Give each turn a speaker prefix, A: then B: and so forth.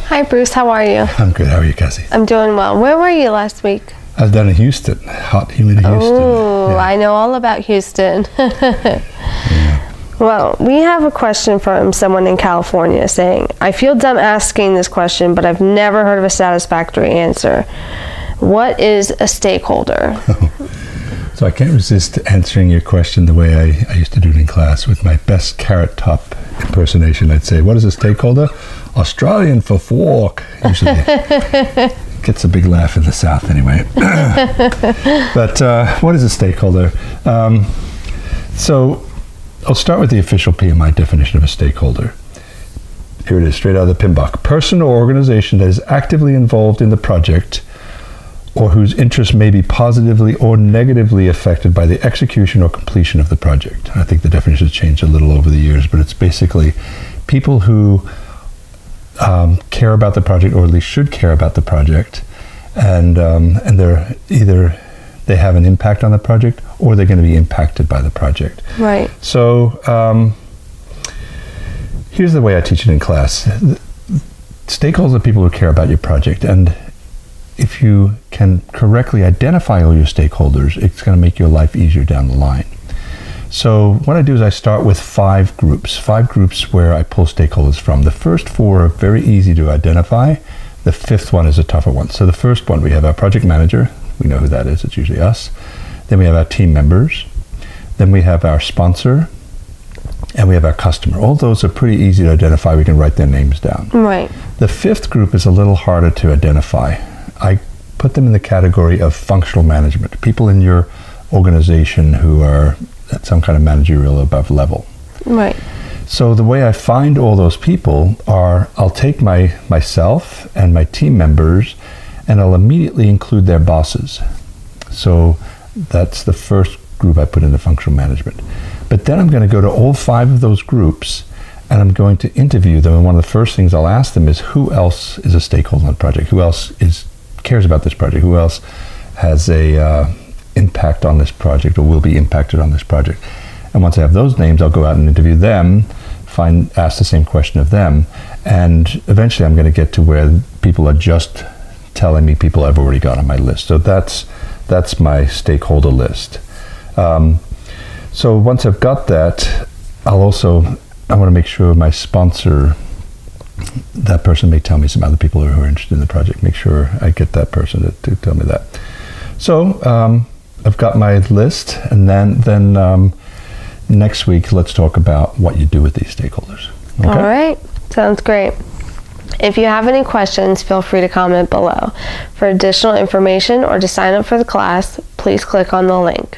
A: Hi, Bruce. How are you?
B: I'm good. How are you, Cassie?
A: I'm doing well. Where were you last week?
B: I was down in Houston. Hot, humid Houston.
A: Oh, yeah. I know all about Houston.
B: Yeah.
A: Well, we have a question from someone in California saying, I feel dumb asking this question, but I've never heard of a satisfactory answer. What is a stakeholder?
B: So I can't resist answering your question the way I used to do it in class with my best Carrot Top impersonation. I'd say, what is a stakeholder? Australian for fork, usually. Gets a big laugh in the South anyway. But what is a stakeholder? So I'll start with the official PMI definition of a stakeholder. Here it is, straight out of the PMBOK. Person or organization that is actively involved in the project or whose interests may be positively or negatively affected by the execution or completion of the project. I think the definition has changed a little over the years, but it's basically people who care about the project, or at least should care about the project, and they're either they have an impact on the project or they're going to be impacted by the project.
A: Right.
B: So here's the way I teach it in class. Stakeholders are people who care about your project, and if you can correctly identify all your stakeholders, it's going to make your life easier down the line. So what I do is I start with five groups where I pull stakeholders from. The first four are very easy to identify. The fifth one is a tougher one. So the first one, we have our project manager. We know who that is. It's usually us. Then we have our team members. Then we have our sponsor. And we have our customer. All those are pretty easy to identify. We can write their names down.
A: Right.
B: The fifth group is a little harder to identify. I put them in the category of functional management. People in your organization who are at some kind of managerial above level.
A: Right.
B: So the way I find all those people are, I'll take myself and my team members and I'll immediately include their bosses. So that's the first group I put into functional management. But then I'm going to go to all five of those groups and I'm going to interview them. And one of the first things I'll ask them is, who else is a stakeholder on the project? Who else cares about this project? Who else has a impact on this project or will be impacted on this project? And once I have those names, I'll go out and interview them, ask the same question of them, and eventually I'm going to get to where people are just telling me people I've already got on my list. So that's my stakeholder list. So once I've got that, I want to make sure my sponsor, that person may tell me some other people who are interested in the project. Make sure I get that person to tell me that. So I've got my list, and then next week let's talk about what you do with these stakeholders. Okay?
A: All right. Sounds great. If you have any questions, feel free to comment below. For additional information or to sign up for the class, please click on the link.